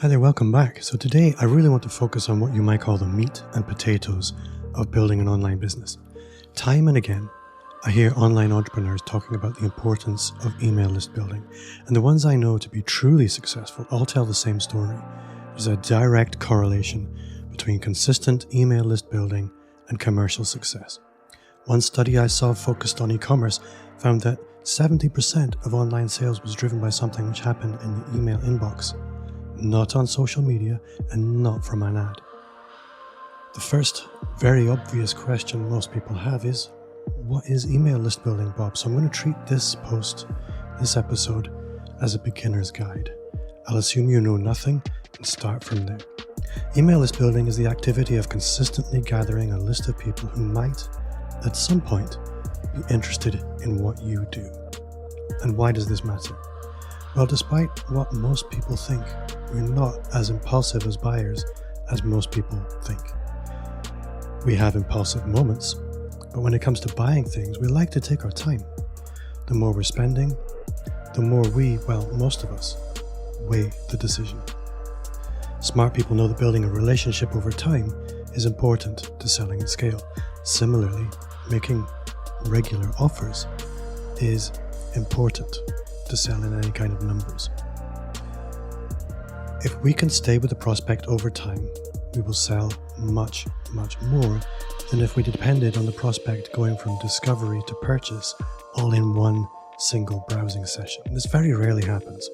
Hi there, welcome back. So today I really want to focus on what you might call the meat and potatoes of building an online business. Time and again, I hear online entrepreneurs talking about the importance of email list building, and the ones I know to be truly successful all tell the same story. There's a direct correlation between consistent email list building and commercial success. One study I saw focused on e-commerce found that 70% of online sales was driven by something which happened in the email inbox, not on social media and not from an ad. The first very obvious question most people have is, what is email list building, Bob? So I'm going to treat this episode, as a beginner's guide. I'll assume you know nothing and start from there. Email list building is the activity of consistently gathering a list of people who might, at some point, be interested in what you do. And why does this matter? Well, despite what most people think, we're not as impulsive as buyers as most people think. We have impulsive moments, but when it comes to buying things, we like to take our time. The more we're spending, the more most of us, weigh the decision. Smart people know that building a relationship over time is important to selling at scale. Similarly, making regular offers is important to sell in any kind of numbers. If we can stay with the prospect over time, we will sell much, much more than if we depended on the prospect going from discovery to purchase all in one single browsing session. This very rarely happens.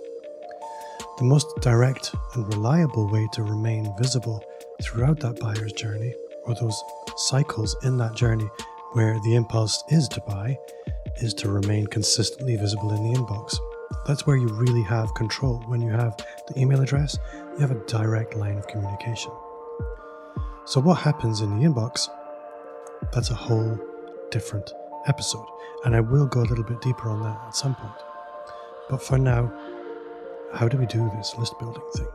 The most direct and reliable way to remain visible throughout that buyer's journey, or those cycles in that journey where the impulse is to buy, is to remain consistently visible in the inbox. That's where you really have control. When you have the email address, you have a direct line of communication. So what happens in the inbox? That's a whole different episode, and I will go a little bit deeper on that at some point. But for now, how do we do this list building thing?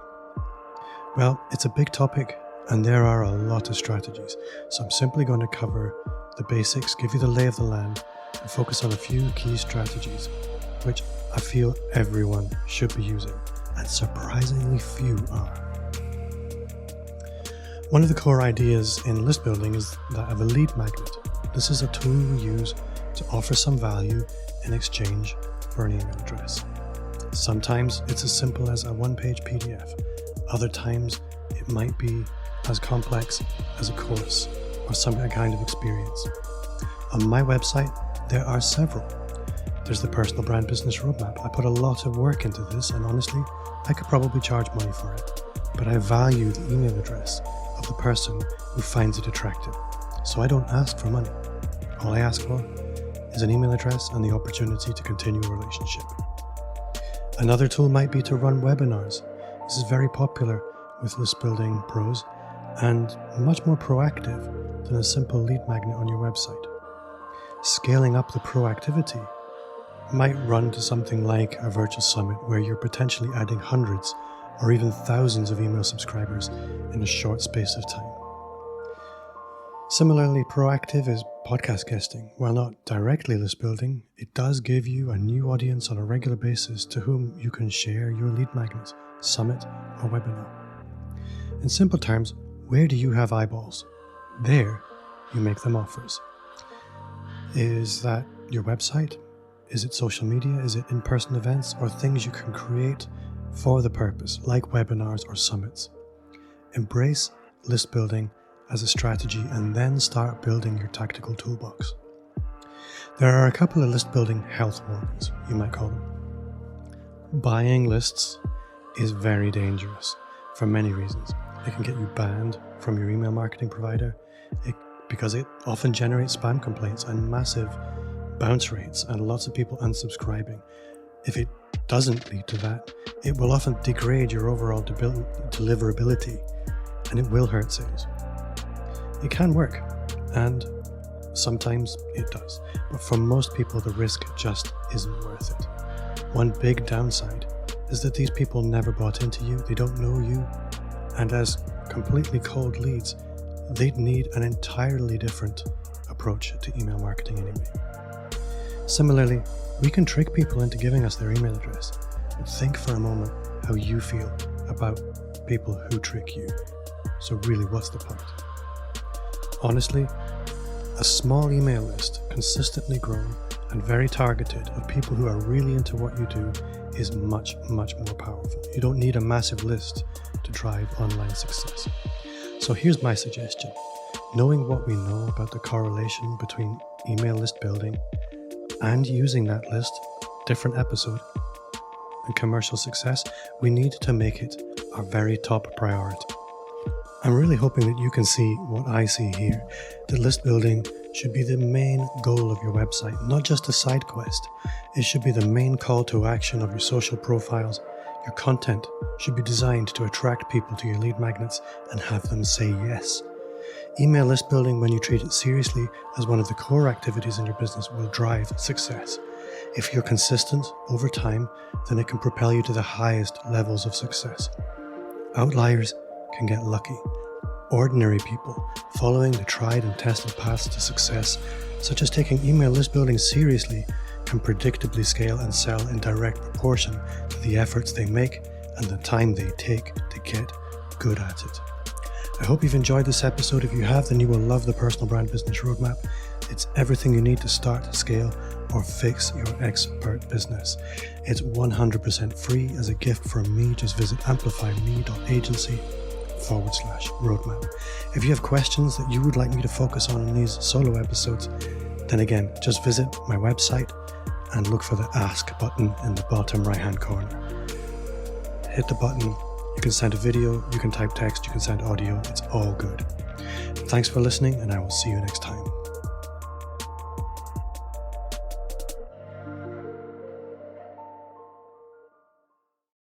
Well, it's a big topic, and there are a lot of strategies. So I'm simply going to cover the basics, give you the lay of the land, and focus on a few key strategies, which I feel everyone should be using, and surprisingly few are. One of the core ideas in list building is that of a lead magnet. This is a tool we use to offer some value in exchange for an email address. Sometimes it's as simple as a one-page PDF. Other times it might be as complex as a course or some kind of experience. On my website, there are several. There's the Personal Brand Business Roadmap. I put a lot of work into this, and honestly, I could probably charge money for it. But I value the email address of the person who finds it attractive. So I don't ask for money. All I ask for is an email address and the opportunity to continue a relationship. Another tool might be to run webinars. This is very popular with list building pros and much more proactive than a simple lead magnet on your website. Scaling up the proactivity might run to something like a virtual summit where you're potentially adding hundreds or even thousands of email subscribers in a short space of time. Similarly, proactive is podcast guesting. While not directly list building, it does give you a new audience on a regular basis to whom you can share your lead magnet, summit, or webinar. In simple terms, where do you have eyeballs? There, you make them offers. Is that your website? Is it social media? Is it in-person events or things you can create for the purpose, like webinars or summits? Embrace list building as a strategy and then start building your tactical toolbox. There are a couple of list building health warnings, you might call them. Buying lists is very dangerous for many reasons. It can get you banned from your email marketing provider because it often generates spam complaints and massive bounce rates and lots of people unsubscribing. If it doesn't lead to that, it will often degrade your overall deliverability, and it will hurt sales. It can work, and sometimes it does, but for most people the risk just isn't worth it. One big downside is that these people never bought into you, they don't know you, and as completely cold leads, they'd need an entirely different approach to email marketing anyway. Similarly, we can trick people into giving us their email address, but think for a moment how you feel about people who trick you. So really, what's the point? Honestly, a small email list, consistently grown and very targeted, of people who are really into what you do is much, much more powerful. You don't need a massive list to drive online success. So here's my suggestion. Knowing what we know about the correlation between email list building and using that list, different episode, and commercial success, we need to make it our very top priority. I'm really hoping that you can see what I see here, that list building should be the main goal of your website, not just a side quest. It should be the main call to action of your social profiles. Your content should be designed to attract people to your lead magnets and have them say yes. Email list building, when you treat it seriously as one of the core activities in your business, will drive success. If you're consistent over time, then it can propel you to the highest levels of success. Outliers can get lucky. Ordinary people following the tried and tested paths to success, such as taking email list building seriously, can predictably scale and sell in direct proportion to the efforts they make and the time they take to get good at it. I hope you've enjoyed this episode. If you have, then you will love the Personal Brand Business Roadmap. It's everything you need to start, scale, or fix your expert business. It's 100% free as a gift from me. Just visit amplifyme.agency/roadmap. If you have questions that you would like me to focus on in these solo episodes, then again, just visit my website and look for the Ask button in the bottom right-hand corner. Hit the button. You can send a video, you can type text, you can send audio. It's all good. Thanks for listening, and I will see you next time.